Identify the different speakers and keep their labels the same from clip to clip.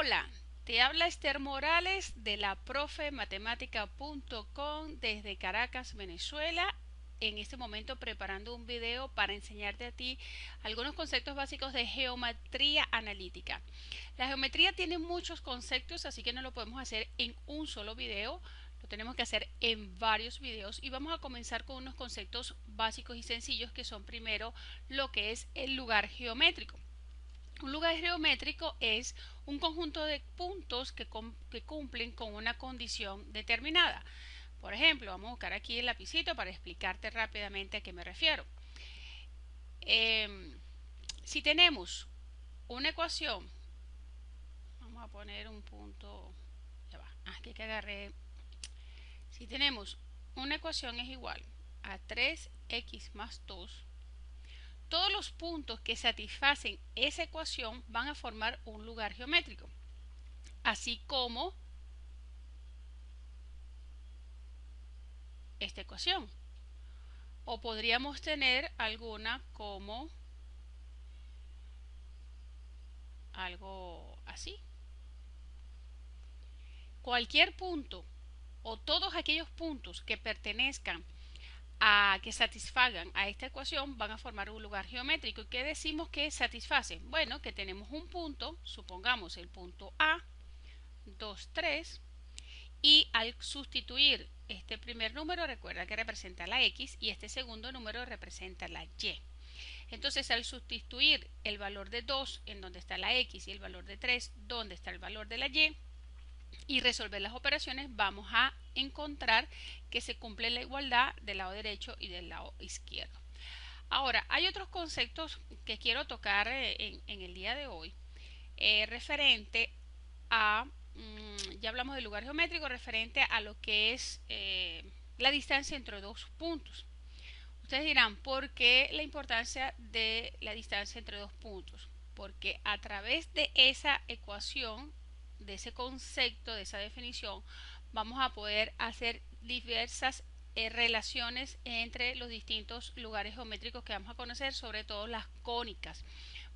Speaker 1: Hola, te habla Esther Morales de la profematemática.com desde Caracas, Venezuela. En este momento preparando un video para enseñarte a ti algunos conceptos básicos de geometría analítica. La geometría tiene muchos conceptos, así que no lo podemos hacer en un solo video. Lo tenemos que hacer en varios videos y vamos a comenzar con unos conceptos básicos y sencillos que son primero lo que es el lugar geométrico. Un lugar geométrico es un conjunto de puntos que cumplen con una condición determinada. Por ejemplo, vamos a buscar aquí el lapicito para explicarte rápidamente a qué me refiero. Si tenemos una ecuación, vamos a poner un punto, ya va, aquí que agarré. Si tenemos una ecuación es igual a 3x más 2, todos los puntos que satisfacen esa ecuación van a formar un lugar geométrico, así como esta ecuación. O podríamos tener alguna como algo así. Cualquier punto o todos aquellos puntos que pertenezcan que satisfagan a esta ecuación van a formar un lugar geométrico. ¿Y qué decimos que satisfacen? Bueno, que tenemos un punto, supongamos el punto A, 2, 3, y al sustituir este primer número, recuerda que representa la X y este segundo número representa la Y. Entonces, al sustituir el valor de 2 en donde está la X y el valor de 3 donde está el valor de la y resolver las operaciones, vamos a encontrar que se cumple la igualdad del lado derecho y del lado izquierdo. Ahora, hay otros conceptos que quiero tocar en el día de hoy referente a, ya hablamos del lugar geométrico, referente a lo que es la distancia entre dos puntos. Ustedes dirán, ¿por qué la importancia de la distancia entre dos puntos? Porque a través de esa ecuación, de ese concepto, de esa definición, vamos a poder hacer diversas relaciones entre los distintos lugares geométricos que vamos a conocer, sobre todo las cónicas.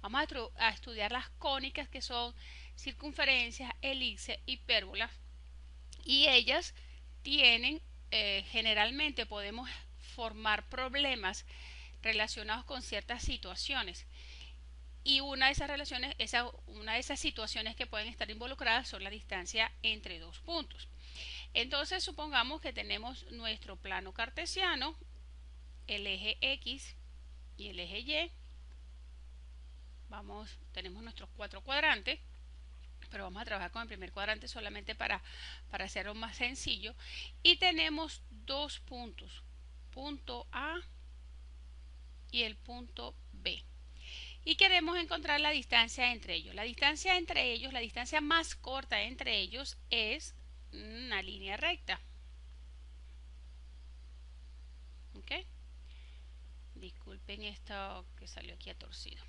Speaker 1: Vamos a estudiar las cónicas, que son circunferencias, elipses, hipérbolas, y ellas tienen, generalmente podemos formar problemas relacionados con ciertas situaciones. Y una de esas relaciones, una de esas situaciones que pueden estar involucradas son la distancia entre dos puntos. Entonces, supongamos que tenemos nuestro plano cartesiano, el eje X y el eje Y. Tenemos nuestros 4 cuadrantes, pero vamos a trabajar con el primer cuadrante solamente para hacerlo más sencillo. Y tenemos dos puntos, punto A y el punto B. Y queremos encontrar la distancia entre ellos. La distancia entre ellos, la distancia más corta entre ellos es una línea recta. ¿Ok? Disculpen esto que salió aquí torcido.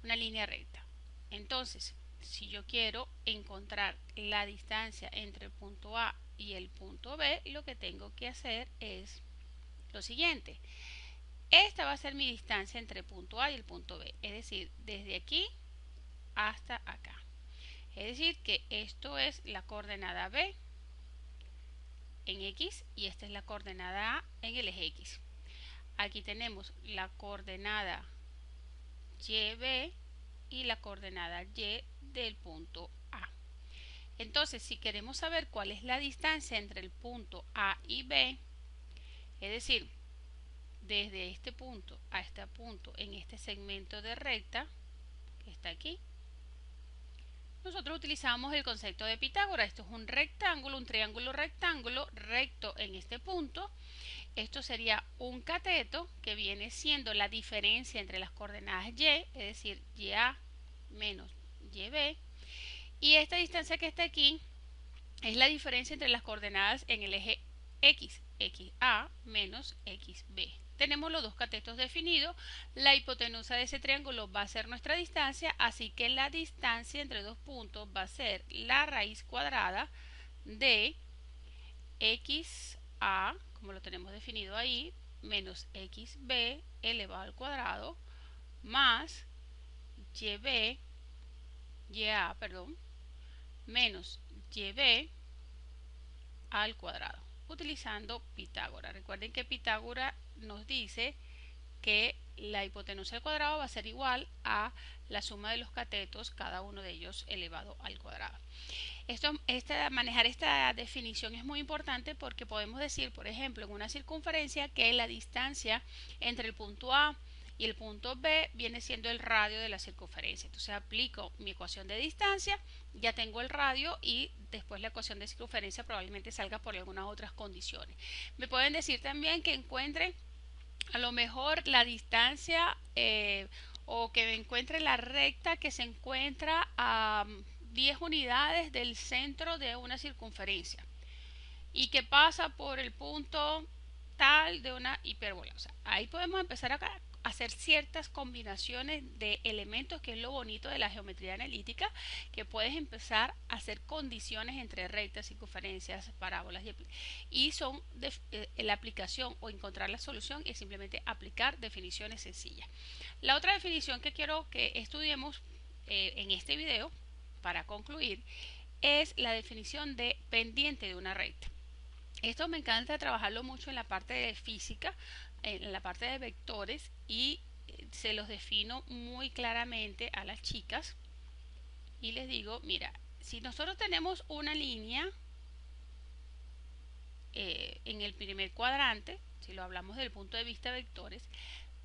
Speaker 1: Una línea recta. Entonces, si yo quiero encontrar la distancia entre el punto A y el punto B, lo que tengo que hacer es lo siguiente. Esta va a ser mi distancia entre el punto A y el punto B, es decir, desde aquí hasta acá. Es decir, que esto es la coordenada B en X y esta es la coordenada A en el eje X. Aquí tenemos la coordenada YB y la coordenada Y del punto A. Entonces, si queremos saber cuál es la distancia entre el punto A y B, es decir, desde este punto a este punto en este segmento de recta que está aquí, nosotros utilizamos el concepto de Pitágoras. Esto es un rectángulo, un triángulo rectángulo recto en este punto. Esto sería un cateto, que viene siendo la diferencia entre las coordenadas Y, es decir, YA menos YB. Y esta distancia que está aquí es la diferencia entre las coordenadas en el eje X, XA menos XB. Tenemos los dos catetos definidos. La hipotenusa de ese triángulo va a ser nuestra distancia, así que la distancia entre dos puntos va a ser la raíz cuadrada de XA, como lo tenemos definido ahí, menos XB elevado al cuadrado, más YB, YA, perdón, menos YB al cuadrado, utilizando Pitágoras. Recuerden que Pitágoras nos dice que la hipotenusa al cuadrado va a ser igual a la suma de los catetos, cada uno de ellos elevado al cuadrado. Manejar esta definición es muy importante porque podemos decir, por ejemplo, en una circunferencia que la distancia entre el punto A y el punto B viene siendo el radio de la circunferencia. Entonces aplico mi ecuación de distancia, ya tengo el radio y después la ecuación de circunferencia probablemente salga por algunas otras condiciones. Me pueden decir también que encuentre a lo mejor la distancia o que encuentre la recta que se encuentra a 10 unidades del centro de una circunferencia y que pasa por el punto tal de una hipérbola. O sea, ahí podemos empezar a hacer ciertas combinaciones de elementos, que es lo bonito de la geometría analítica, que puedes empezar a hacer condiciones entre rectas, circunferencias, parábolas y son la aplicación o encontrar la solución es simplemente aplicar definiciones sencillas. La otra definición que quiero que estudiemos en este video para concluir es la definición de pendiente de una recta. Esto me encanta trabajarlo mucho en la parte de física, en la parte de vectores, y se los defino muy claramente a las chicas y les digo, mira, si nosotros tenemos una línea en el primer cuadrante, si lo hablamos desde el punto de vista de vectores,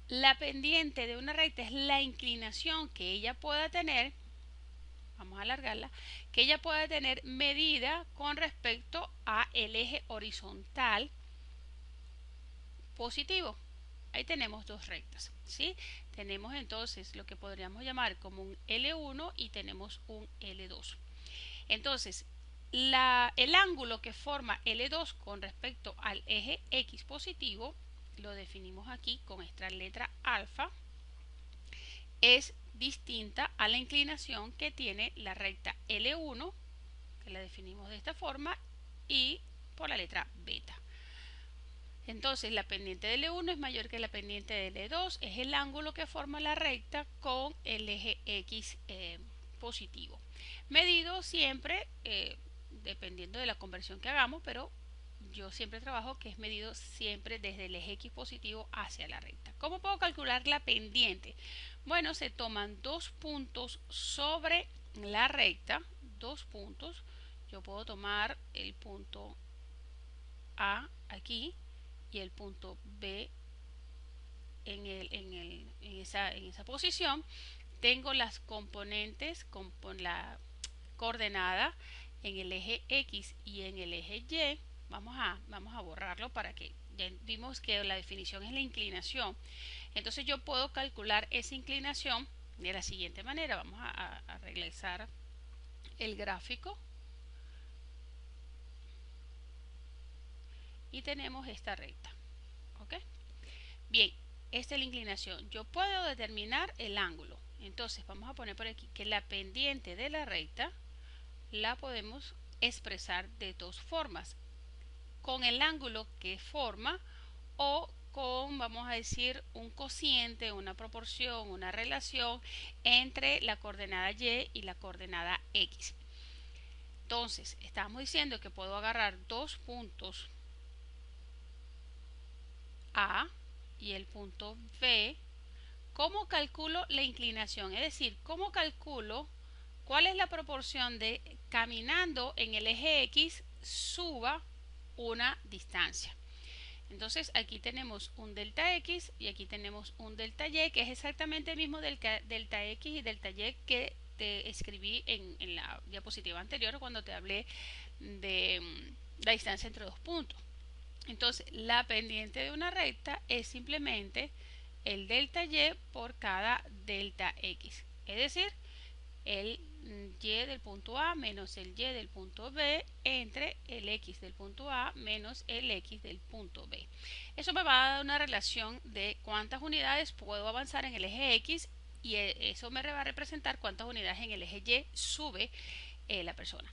Speaker 1: la pendiente de una recta es la inclinación que ella pueda tener, vamos a alargarla, que ella pueda tener medida con respecto a el eje horizontal positivo. Ahí tenemos dos rectas, ¿sí? Tenemos entonces lo que podríamos llamar como un L1 y tenemos un L2. Entonces, el ángulo que forma L2 con respecto al eje X positivo, lo definimos aquí con esta letra alfa, es distinta a la inclinación que tiene la recta L1, que la definimos de esta forma, y por la letra beta. Entonces la pendiente de L1 es mayor que la pendiente de L2, es el ángulo que forma la recta con el eje X positivo. Medido siempre, dependiendo de la conversión que hagamos, pero yo siempre trabajo que es medido siempre desde el eje X positivo hacia la recta. ¿Cómo puedo calcular la pendiente? Bueno, se toman dos puntos sobre la recta, dos puntos. Yo puedo tomar el punto A aquí y el punto B en esa posición. Tengo las componentes con la coordenada en el eje X y en el eje Y. Vamos a borrarlo para que ya vimos que la definición es la inclinación. Entonces yo puedo calcular esa inclinación de la siguiente manera. Vamos a regresar el gráfico. Y tenemos esta recta. ¿Ok? Bien, esta es la inclinación. Yo puedo determinar el ángulo. Entonces vamos a poner por aquí que la pendiente de la recta la podemos expresar de dos formas. Con el ángulo que forma o con, vamos a decir, un cociente, una proporción, una relación entre la coordenada Y y la coordenada X. Entonces, estamos diciendo que puedo agarrar dos puntos A y el punto B. ¿Cómo calculo la inclinación? Es decir, ¿cómo calculo cuál es la proporción de caminando en el eje X suba una distancia? Entonces aquí tenemos un delta X y aquí tenemos un delta Y, que es exactamente el mismo delta X y delta Y que te escribí en la diapositiva anterior cuando te hablé de la distancia entre dos puntos. Entonces la pendiente de una recta es simplemente el delta Y por cada delta X, es decir, el Y del punto A menos el Y del punto B entre el X del punto A menos el X del punto B. Eso me va a dar una relación de cuántas unidades puedo avanzar en el eje X y eso me va a representar cuántas unidades en el eje Y sube la persona.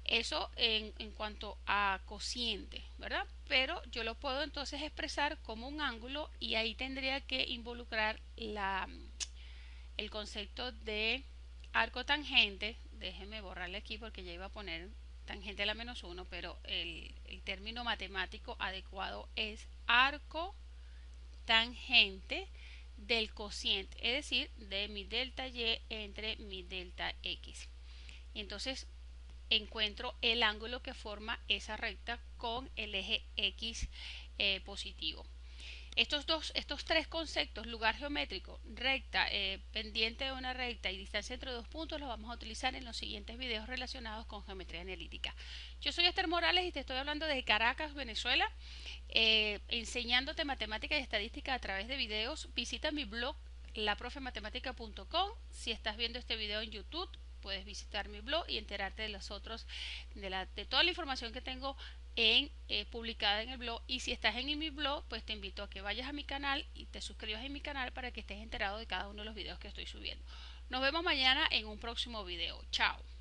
Speaker 1: Eso en cuanto a cociente, ¿verdad? Pero yo lo puedo entonces expresar como un ángulo y ahí tendría que involucrar el concepto de arco tangente déjeme borrarle aquí porque ya iba a poner tangente a la -1, pero el término matemático adecuado es arco tangente del cociente, es decir, de mi delta y entre mi delta x. Entonces encuentro el ángulo que forma esa recta con el eje x positivo. Estos tres conceptos, lugar geométrico, recta, pendiente de una recta y distancia entre dos puntos, los vamos a utilizar en los siguientes videos relacionados con geometría analítica. Yo soy Esther Morales y te estoy hablando desde Caracas, Venezuela, enseñándote matemática y estadística a través de videos. Visita mi blog laprofematemática.com. Si estás viendo este video en YouTube, puedes visitar mi blog y enterarte de los otros, de toda la información que tengo publicada en el blog. Y si estás en mi blog, pues te invito a que vayas a mi canal y te suscribas en mi canal para que estés enterado de cada uno de los videos que estoy subiendo. Nos vemos mañana en un próximo video. Chao.